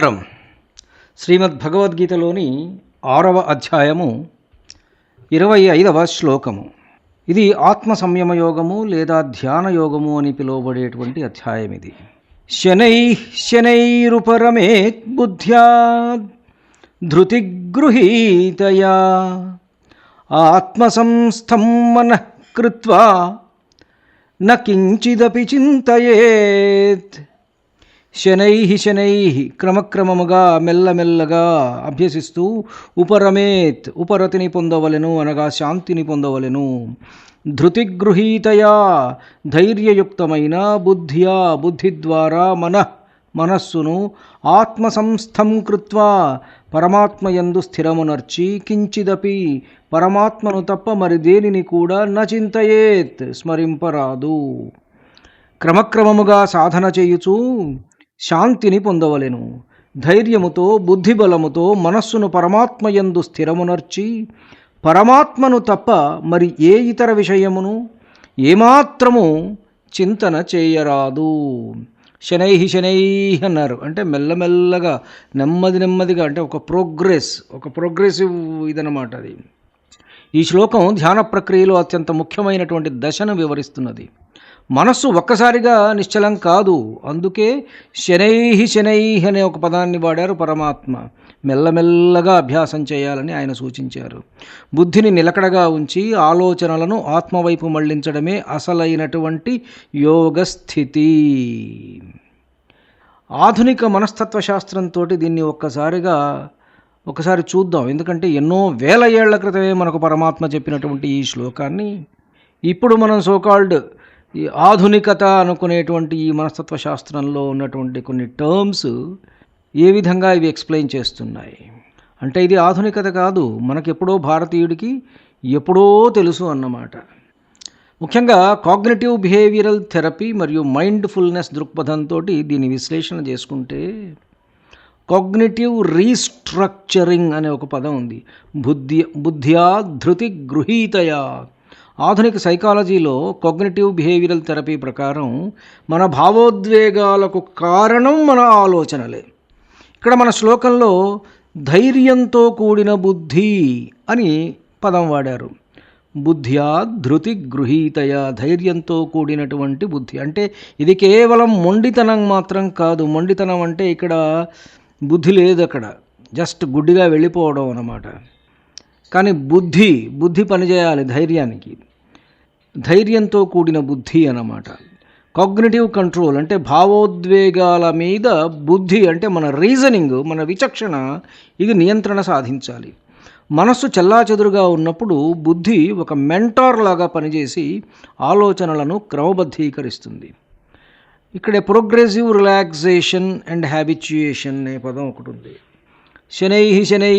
నమస్కారం. శ్రీమద్భగవద్గీతలోని 6వ అధ్యాయము 25వ శ్లోకము. ఇది ఆత్మ సంయమ యోగము లేదా ధ్యాన యోగము అని పిలువబడేటువంటి అధ్యాయం. ఇది శనైరుపరమేత్ బుద్ధ్యా ధృతిగృహీతయా ఆత్మసంస్థం మనః కృత్వా న కించిదపి చింతయేత్. శనై క్రమక్రమముగా మెల్లమెల్లగా అభ్యసిస్తూ ఉపరమేత్ ఉపరతిని పొందవలెను, అనగా శాంతిని పొందవలెను. ధృతిగృహీతయా ధైర్యయుక్తమైన బుద్ధ్యా బుద్ధి ద్వారా మనస్సును ఆత్మసంస్థం కృత్వా పరమాత్మయందు స్థిరమునర్చి కించిదపి పరమాత్మను తప్ప మరి దేనిని కూడా నచింతయేత్ స్మరింపరాదు. క్రమక్రమముగా సాధన చేయుచూ శాంతిని పొందవలెను. ధైర్యముతో బుద్ధిబలముతో మనస్సును పరమాత్మయందు స్థిరమునర్చి పరమాత్మను తప్ప మరి ఏ ఇతర విషయమును ఏమాత్రము చింతన చేయరాదు. శనై అన్నారు అంటే మెల్లమెల్లగా నెమ్మదిగా, అంటే ఒక ప్రోగ్రెసివ్ ఇదనమాట అది. ఈ శ్లోకం ధ్యాన ప్రక్రియలో అత్యంత ముఖ్యమైనటువంటి దశను వివరిస్తున్నది. మనస్సు ఒక్కసారిగా నిశ్చలం కాదు, అందుకే శనై అనే ఒక పదాన్ని వాడారు పరమాత్మ. మెల్లమెల్లగా అభ్యాసం చేయాలని ఆయన సూచించారు. బుద్ధిని నిలకడగా ఉంచి ఆలోచనలను ఆత్మవైపు మళ్లించడమే అసలైనటువంటి యోగస్థితి. ఆధునిక మనస్తత్వ శాస్త్రంతో దీన్ని ఒకసారి చూద్దాం. ఎందుకంటే ఎన్నో వేల ఏళ్ల క్రితమే మనకు పరమాత్మ చెప్పినటువంటి ఈ శ్లోకాన్ని ఇప్పుడు మనం సోకాల్డ్ ఈ ఆధునికత అనుకునేటువంటి ఈ మనస్తత్వ శాస్త్రంలో ఉన్నటువంటి కొన్ని టర్మ్స్ ఏ విధంగా ఇవి ఎక్స్ప్లెయిన్ చేస్తున్నాయి అంటే ఇది ఆధునికత కాదు, మనకెప్పుడో భారతీయుడికి ఎప్పుడో తెలుసు అన్నమాట. ముఖ్యంగా కాగ్నిటివ్ బిహేవియరల్ థెరపీ మరియు మైండ్ఫుల్నెస్ దృక్పథంతో దీన్ని విశ్లేషణ చేసుకుంటే కాగ్నిటివ్ రీస్ట్రక్చరింగ్ అనే ఒక పదం ఉంది. బుద్ధ్యా ధృతి గృహీతయా. ఆధునిక సైకాలజీలో కాగ్నిటివ్ బిహేవియరల్ థెరపీ ప్రకారం మన భావోద్వేగాలకు కారణం మన ఆలోచనలే. ఇక్కడ మన శ్లోకంలో ధైర్యంతో కూడిన బుద్ధి అని పదం వాడారు. బుద్ధ్యా ధృతి గృహీతయా, ధైర్యంతో కూడినటువంటి బుద్ధి. అంటే ఇది కేవలం మొండితనం మాత్రం కాదు. మొండితనం అంటే ఇక్కడ బుద్ధి లేదు, అక్కడ జస్ట్ గుడ్డిగా వెళ్ళిపోవడం అన్నమాట. కానీ బుద్ధి పనిచేయాలి ధైర్యానికి. ధైర్యంతో కూడిన బుద్ధి అన్నమాట. కాగ్నిటివ్ కంట్రోల్ అంటే భావోద్వేగాల మీద బుద్ధి అంటే మన రీజనింగ్, మన విచక్షణ, ఇది నియంత్రణ సాధించాలి. మనస్సు చెల్లాచెదురుగా ఉన్నప్పుడు బుద్ధి ఒక మెంటార్ లాగా పనిచేసి ఆలోచనలను క్రమబద్ధీకరిస్తుంది. ఇక్కడ ప్రోగ్రెసివ్ రిలాక్సేషన్ అండ్ హ్యాబిచ్యుయేషన్ అనే పదం ఒకటి ఉంది. శనై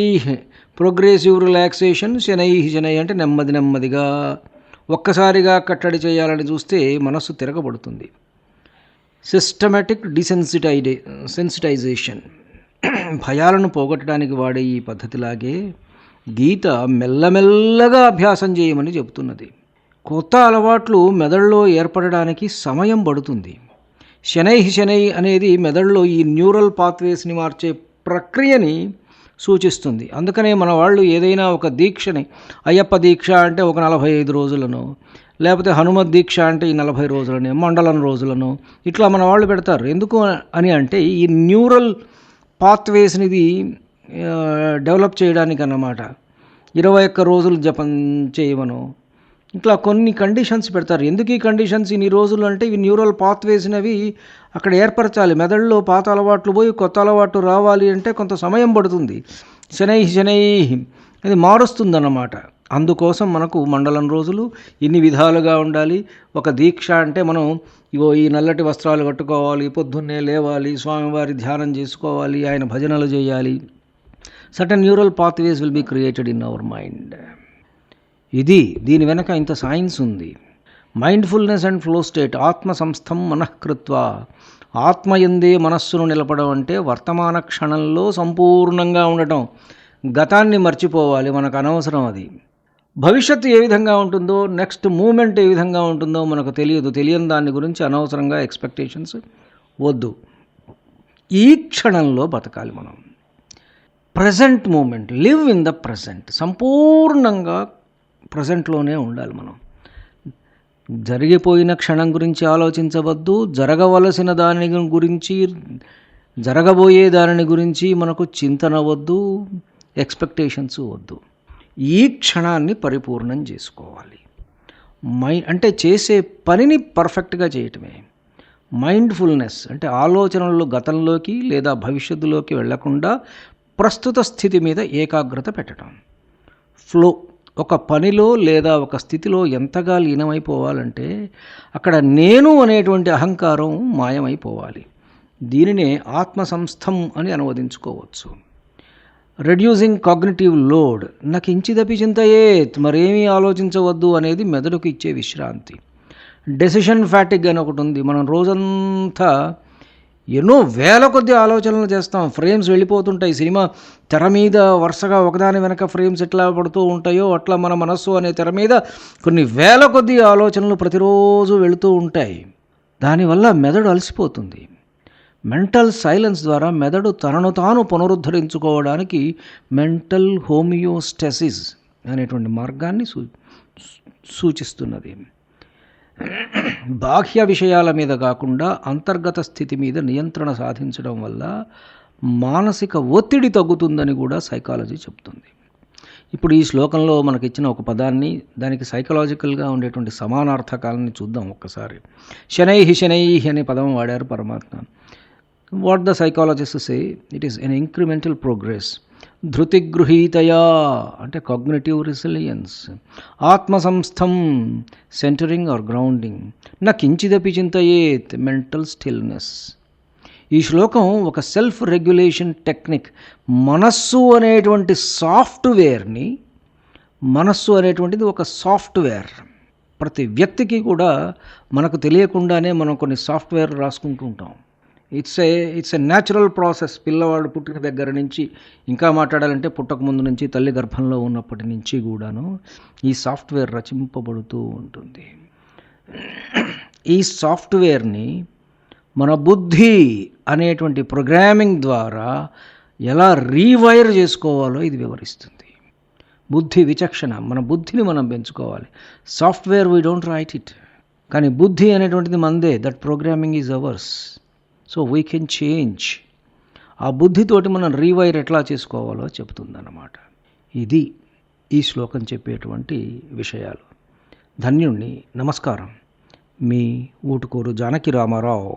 ప్రోగ్రెసివ్ రిలాక్సేషన్, శనై అంటే నెమ్మదిగా ఒక్కసారిగా కట్టడి చేయాలని చూస్తే మనస్సు తిరగబడుతుంది. సిస్టమేటిక్ సెన్సిటైజేషన్ భయాలను పోగొట్టడానికి వాడే ఈ పద్ధతిలాగే గీత మెల్లమెల్లగా అభ్యాసం చేయమని చెబుతున్నది. కొత్త అలవాట్లు మెదడులో ఏర్పడడానికి సమయం పడుతుంది. శనై అనేది మెదడులో ఈ న్యూరల్ పాత్వేస్ని మార్చే ప్రక్రియని సూచిస్తుంది. అందుకనే మన వాళ్ళు ఏదైనా ఒక దీక్షని, అయ్యప్ప దీక్ష అంటే ఒక 45 రోజులను, లేకపోతే హనుమత్ దీక్ష అంటే ఈ 40 రోజులని, మండలం రోజులను ఇట్లా మన వాళ్ళు పెడతారు. ఎందుకు అని అంటే ఈ న్యూరల్ పాత్వేస్ని ఇది డెవలప్ చేయడానికి అన్నమాట. 21 రోజులు జపం చేయమను, ఇట్లా కొన్ని కండిషన్స్ పెడతారు. ఎందుకు ఈ కండిషన్స్ ఇన్ని రోజులు అంటే ఇవి న్యూరల్ పాత్వేస్ని అవి అక్కడ ఏర్పరచాలి. మెదడులో పాత అలవాట్లు పోయి కొత్త అలవాట్లు రావాలి అంటే కొంత సమయం పడుతుంది. శనై అది మారుస్తుందన్నమాట. అందుకోసం మనకు మండలం రోజులు ఇన్ని విధాలుగా ఉండాలి. ఒక దీక్ష అంటే మనం ఈ నల్లటి వస్త్రాలు కట్టుకోవాలి, పొద్దున్నే లేవాలి, స్వామివారి ధ్యానం చేసుకోవాలి, ఆయన భజనలు చేయాలి. Certain neural pathways will be created in our mind. దీని వెనక ఇంత సైన్స్ ఉంది. మైండ్ఫుల్నెస్ అండ్ ఫ్లో స్టేట్ ఆత్మ సంస్థం మనఃకృత్వా. ఆత్మయందే మనస్సును నిలపడం అంటే వర్తమాన క్షణంలో సంపూర్ణంగా ఉండటం. గతాన్ని మర్చిపోవాలి, మనకు అనవసరం అది. భవిష్యత్తు ఏ విధంగా ఉంటుందో, నెక్స్ట్ మూమెంట్ ఏ విధంగా ఉంటుందో మనకు తెలియని దాని గురించి అనవసరంగా ఎక్స్పెక్టేషన్స్ వద్దు. ఈ క్షణంలో బతకాలి మనం. Present moment, live in the present. సంపూర్ణంగా ప్రజెంట్లోనే ఉండాలి మనం. జరిగిపోయిన క్షణం గురించి ఆలోచించవద్దు, జరగవలసిన దాని గురించి, జరగబోయే దానిని గురించి మనకు చింతన వద్దు, ఎక్స్పెక్టేషన్స్ వద్దు. ఈ క్షణాన్ని పరిపూర్ణం చేసుకోవాలి. అంటే చేసే పనిని పర్ఫెక్ట్గా చేయటమే. మైండ్ఫుల్నెస్ అంటే ఆలోచనలు గతంలోకి లేదా భవిష్యత్తులోకి వెళ్లకుండా ప్రస్తుత స్థితి మీద ఏకాగ్రత పెట్టడం. ఫ్లో, ఒక పనిలో లేదా ఒక స్థితిలో ఎంతగా లీనమైపోవాలంటే అక్కడ నేను అనేటువంటి అహంకారం మాయమైపోవాలి. దీనినే ఆత్మసంస్థం అని అనువదించుకోవచ్చు. రెడ్యూసింగ్ కాగ్నిటివ్ లోడ్, నాకు ఇంచిదపి చింతయేత్, మరేమీ ఆలోచించవద్దు అనేది మెదడుకు ఇచ్చే విశ్రాంతి. డెసిషన్ ఫ్యాటిగ్ అని ఒకటి ఉంది. మనం రోజంతా ఎన్నో వేల కొద్ది ఆలోచనలు చేస్తాం. ఫ్రేమ్స్ వెళ్ళిపోతుంటాయి. సినిమా తెర మీద వరుసగా ఒకదాని వెనక ఫ్రేమ్స్ ఎట్లా పడుతూ ఉంటాయో అట్లా మన మనస్సు అనే తెర మీద కొన్ని వేల కొద్ది ఆలోచనలు ప్రతిరోజు వెళుతూ ఉంటాయి. దానివల్ల మెదడు అలసిపోతుంది. మెంటల్ సైలెన్స్ ద్వారా మెదడు తనను తాను పునరుద్ధరించుకోవడానికి మెంటల్ హోమియోస్టెసిస్ అనేటువంటి మార్గాన్ని సూచిస్తున్నది. బాహ్య విషయాల మీద కాకుండా అంతర్గత స్థితి మీద నియంత్రణ సాధించడం వల్ల మానసిక ఒత్తిడి తగ్గుతుందని కూడా సైకాలజీ చెప్తుంది. ఇప్పుడు ఈ శ్లోకంలో మనకిచ్చిన ఒక పదాన్ని, దానికి సైకలాజికల్గా ఉండేటువంటి సమానార్థకాలని చూద్దాం ఒక్కసారి. శనైహి శనైహి అనే పదం వాడారు పరమాత్మ. What the psychologist say, it is an incremental progress. ధృతిగృహీతయా అంటే కాగ్నిటివ్ రెసిలియన్స్. ఆత్మసంస్థం సెంటరింగ్ ఆర్ గ్రౌండింగ్. నా కించిదపి చింతయేత్ మెంటల్ స్టిల్నెస్. ఈ శ్లోకం ఒక సెల్ఫ్ రెగ్యులేషన్ టెక్నిక్. మనస్సు అనేటువంటిది ఒక సాఫ్ట్వేర్. ప్రతి వ్యక్తికి కూడా మనకు తెలియకుండానే మనం కొన్ని సాఫ్ట్వేర్ రాసుకుంటూ ఉంటాం. It's a natural process. పిల్లవాడు పుట్టిన దగ్గర నుంచి, ఇంకా మాట్లాడాలంటే పుట్టక ముందు నుంచి, తల్లి గర్భంలో ఉన్నప్పటి నుంచి కూడాను ఈ సాఫ్ట్వేర్ రచింపబడుతూ ఉంటుంది. ఈ సాఫ్ట్వేర్ని మన బుద్ధి అనేటువంటి ప్రోగ్రామింగ్ ద్వారా ఎలా రీవైర్ చేసుకోవాలో ఇది వివరిస్తుంది. బుద్ధి విచక్షణ, మన బుద్ధిని మనం పెంచుకోవాలి. Software we don't write it, కానీ బుద్ధి అనేటువంటిది మందే. That programming is ours. So we can change. ఆ బుద్ధితోటి మనం రీవైర్ ఎట్లా చేసుకోవాలో చెబుతుందన్నమాట. ఇది ఈ శ్లోకం చెప్పేటువంటి విషయాలు. ధన్యుణ్ణి. నమస్కారం. మీ ఊటుకూరు జానకి రామారావు.